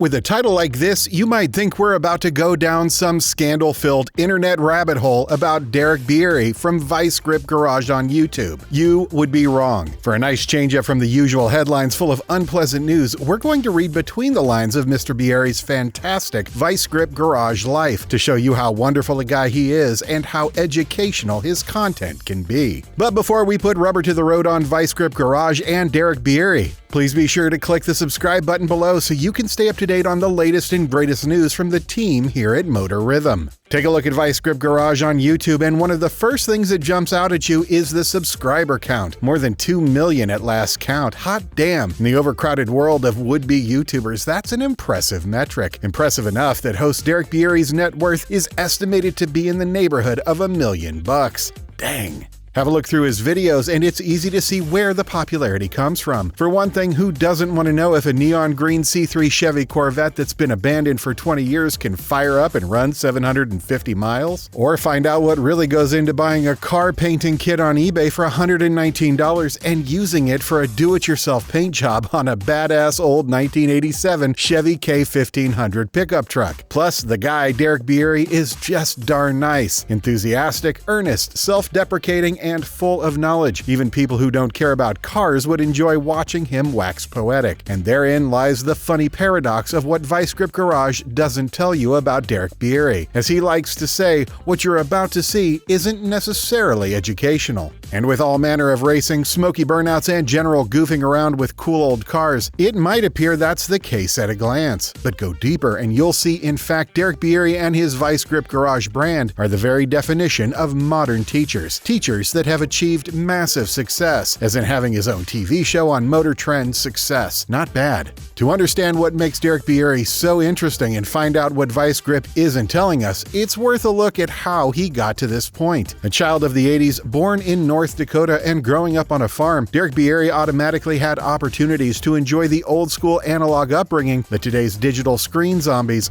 With a title like this, you might think we're about to go down some scandal-filled internet rabbit hole about Derek Bieri from Vice Grip Garage on YouTube. You would be wrong. For a nice change-up from the usual headlines full of unpleasant news, we're going to read between the lines of Mr. Bieri's fantastic Vice Grip Garage life to show you how wonderful a guy he is and how educational his content can be. But before we put rubber to the road on Vice Grip Garage and Derek Bieri, please be sure to click the subscribe button below so you can stay up to date on the latest and greatest news from the team here at Motorythmm. Take a look at Vice Grip Garage on YouTube, and one of the first things that jumps out at you is the subscriber count. More than 2 million at last count. Hot damn! In the overcrowded world of would-be YouTubers, that's an impressive metric. Impressive enough that host Derek Bieri's net worth is estimated to be in the neighborhood of $1 million. Dang. Have a look through his videos, and it's easy to see where the popularity comes from. For one thing, who doesn't want to know if a neon green C3 Chevy Corvette that's been abandoned for 20 years can fire up and run 750 miles? Or find out what really goes into buying a car painting kit on eBay for $119 and using it for a do-it-yourself paint job on a badass old 1987 Chevy K1500 pickup truck. Plus, the guy, Derek Bieri, is just darn nice. Enthusiastic, earnest, self-deprecating, and full of knowledge. Even people who don't care about cars would enjoy watching him wax poetic. And therein lies the funny paradox of what Vice Grip Garage doesn't tell you about Derek Bieri. As he likes to say, what you're about to see isn't necessarily educational. And with all manner of racing, smoky burnouts, and general goofing around with cool old cars, it might appear that's the case at a glance. But go deeper and you'll see, in fact, Derek Bieri and his Vice Grip Garage brand are the very definition of modern teachers. Teachers that have achieved massive success, as in having his own TV show on Motor Trend success. Not bad. To understand what makes Derek Bieri so interesting and find out what Vice Grip isn't telling us, it's worth a look at how he got to this point. A child of the 80s, born in North Dakota and growing up on a farm, Derek Bieri automatically had opportunities to enjoy the old-school analog upbringing that today's digital screen zombies,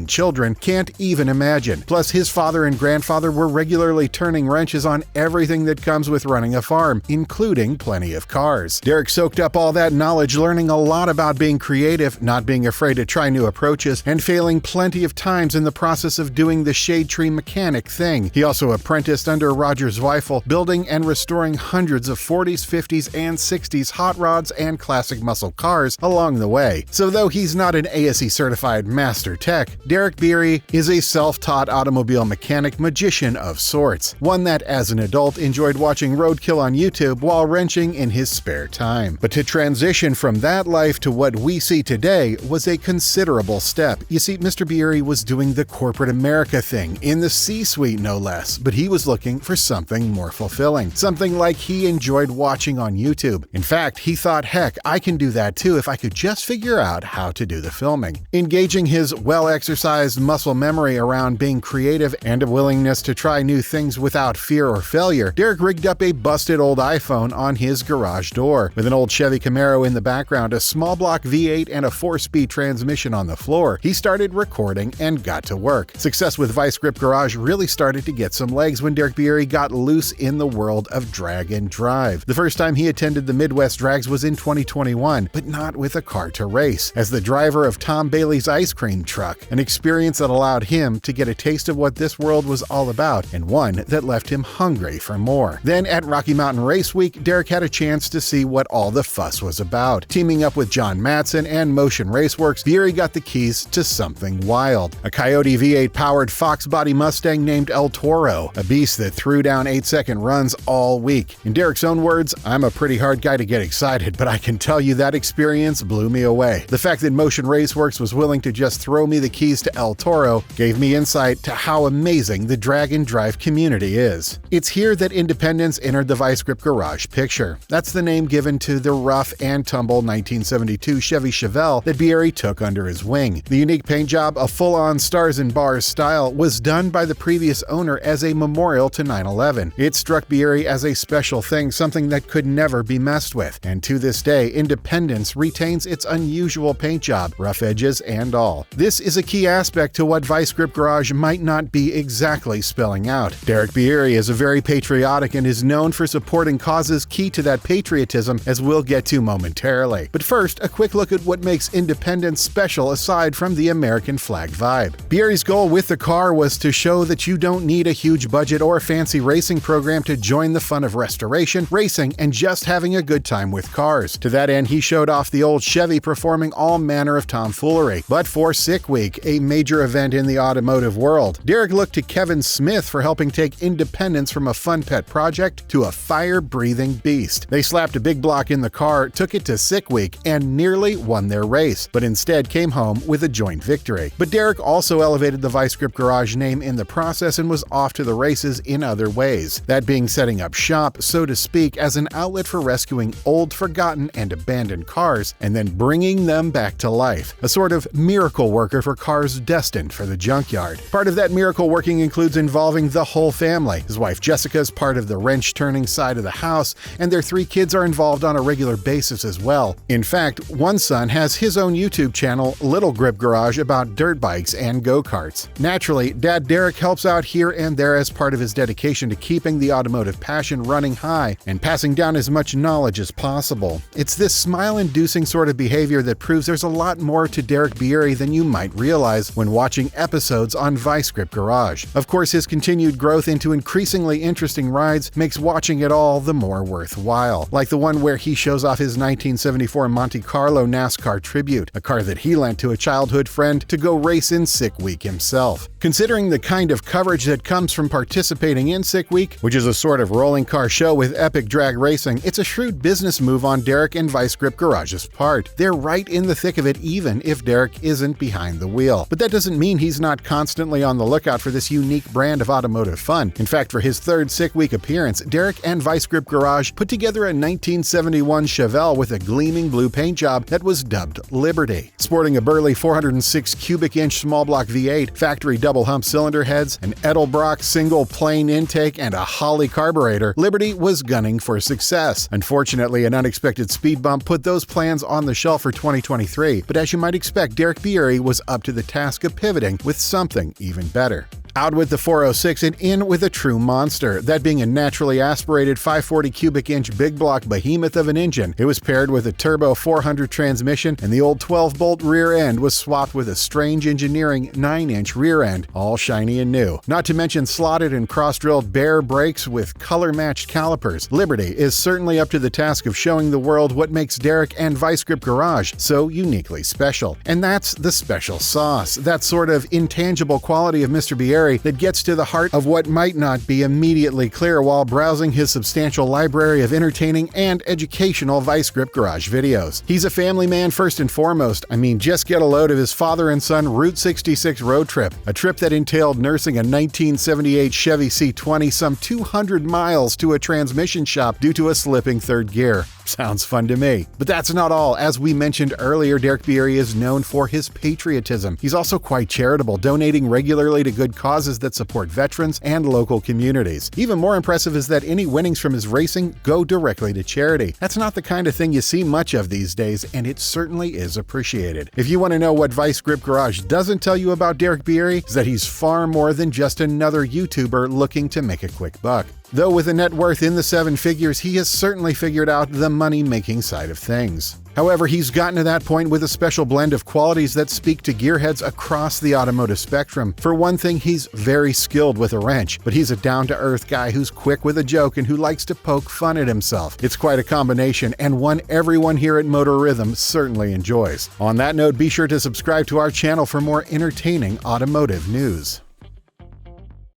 children, can't even imagine. Plus, his father and grandfather were regularly turning wrenches on everything that comes with running a farm, including plenty of cars. Derek soaked up all that knowledge, learning a lot about being creative, not being afraid to try new approaches, and failing plenty of times in the process of doing the shade tree mechanic thing. He also apprenticed under Roger Zweifel, building and restoring hundreds of 40s, 50s, and 60s hot rods and classic muscle cars along the way. So though he's not an ASE certified master tech, Derek Bieri is a self-taught automobile mechanic magician of sorts. One that, as an adult, enjoyed watching roadkill on YouTube while wrenching in his spare time. But to transition from that life to what we see today was a considerable step. You see, Mr. Bieri was doing the corporate America thing, in the C-suite no less, but he was looking for something more fulfilling, something like he enjoyed watching on YouTube. In fact, he thought, heck, I can do that too if I could just figure out how to do the filming. Engaging his well-exercised muscle memory around being creative and a willingness to try new things without fear or failure, Derek rigged up a busted old iPhone on his garage door. With an old Chevy Camaro in the background, a small block V8, and a 4-speed transmission on the floor, he started recording and got to work. Success with Vice Grip Garage really started to get some legs when Derek Bieri got loose in the world of drag and drive. The first time he attended the Midwest Drags was in 2021, but not with a car to race, as the driver of Tom Bailey's ice cream truck, an experience that allowed him to get a taste of what this world was all about, and one that left him hungry for more. Then at Rocky Mountain Race Week, Derek had a chance to see what all the fuss was about. Teaming up with John Matson and Motion Raceworks, Bieri got the keys to something wild. A Coyote V8-powered Fox body Mustang named El Toro, a beast that threw down 8-second runs all week. In Derek's own words, I'm a pretty hard guy to get excited, but I can tell you that experience blew me away. The fact that Motion Raceworks was willing to just throw me the keys to El Toro gave me insight to how amazing the drag and drive community is. It's here that independence entered the Vice Grip Garage picture. That's the name given to the rough and tumble 1972 Chevy Chevelle that Bieri took under his wing. The unique paint job, a full-on stars and bars style, was done by the previous owner as a memorial to 9/11. It struck Bieri Bieri as a special thing, something that could never be messed with. And to this day, Independence retains its unusual paint job, rough edges and all. This is a key aspect to what Vice Grip Garage might not be exactly spelling out. Derek Bieri is a very patriotic and is known for supporting causes key to that patriotism, as we'll get to momentarily. But first, a quick look at what makes Independence special aside from the American flag vibe. Bieri's goal with the car was to show that you don't need a huge budget or a fancy racing program to join the fun of restoration, racing, and just having a good time with cars. To that end, he showed off the old Chevy performing all manner of tomfoolery. But for Sick Week, a major event in the automotive world, Derek looked to Kevin Smith for helping take Independence from a fun pet project to a fire-breathing beast. They slapped a big block in the car, took it to Sick Week, and nearly won their race, but instead came home with a joint victory. But Derek also elevated the Vice Grip Garage name in the process and was off to the races in other ways. That being setting up shop, so to speak, as an outlet for rescuing old, forgotten, and abandoned cars, and then bringing them back to life. A sort of miracle worker for cars destined for the junkyard. Part of that miracle working includes involving the whole family. His wife Jessica is part of the wrench-turning side of the house, and their 3 kids are involved on a regular basis as well. In fact, one son has his own YouTube channel, Little Grip Garage, about dirt bikes and go-karts. Naturally, Dad Derek helps out here and there as part of his dedication to keeping the automotive passion running high and passing down as much knowledge as possible. It's this smile-inducing sort of behavior that proves there's a lot more to Derek Bieri than you might realize when watching episodes on Vice Grip Garage. Of course, his continued growth into increasingly interesting rides makes watching it all the more worthwhile, like the one where he shows off his 1974 Monte Carlo NASCAR Tribute, a car that he lent to a childhood friend to go race in Sick Week himself. Considering the kind of coverage that comes from participating in Sick Week, which is a sort of rolling car show with epic drag racing, it's a shrewd business move on Derek and Vice Grip Garage's part. They're right in the thick of it even if Derek isn't behind the wheel. But that doesn't mean he's not constantly on the lookout for this unique brand of automotive fun. In fact, for his 3rd Sick Week appearance, Derek and Vice Grip Garage put together a 1971 Chevelle with a gleaming blue paint job that was dubbed Liberty. Sporting a burly 406 cubic inch small block V8, factory double hump cylinder heads, an Edelbrock single plane intake, and a Holley carburetor, Liberty was gunning for success. Unfortunately, an unexpected speed bump put those plans on the shelf for 2023, but as you might expect, Derek Bieri was up to the task of pivoting with something even better. Out with the 406 and in with a true monster, that being a naturally aspirated 540 cubic inch big block behemoth of an engine. It was paired with a turbo 400 transmission, and the old 12-bolt rear end was swapped with a strange engineering 9-inch rear end, all shiny and new. Not to mention slotted and cross-drilled bare brakes with color-matched calipers. Liberty is certainly up to the task of showing the world what makes Derek and Vice Grip Garage so uniquely special. And that's the special sauce, that sort of intangible quality of Mr. Bieri that gets to the heart of what might not be immediately clear while browsing his substantial library of entertaining and educational Vice Grip Garage videos. He's a family man first and foremost. I mean, just get a load of his father and son Route 66 road trip, a trip that entailed nursing a 1978 Chevy C20 some 200 miles to a transmission shop due to a slipping 3rd gear. Sounds fun to me. But that's not all. As we mentioned earlier, Derek Bieri is known for his patriotism. He's also quite charitable, donating regularly to good causes that support veterans and local communities. Even more impressive is that any winnings from his racing go directly to charity. That's not the kind of thing you see much of these days, and it certainly is appreciated. If you want to know what Vice Grip Garage doesn't tell you about Derek Bieri, is that he's far more than just another YouTuber looking to make a quick buck. Though with a net worth in the 7 figures, he has certainly figured out the money-making side of things. However, he's gotten to that point with a special blend of qualities that speak to gearheads across the automotive spectrum. For one thing, he's very skilled with a wrench, but he's a down-to-earth guy who's quick with a joke and who likes to poke fun at himself. It's quite a combination, and one everyone here at motorythmm certainly enjoys. On that note, be sure to subscribe to our channel for more entertaining automotive news.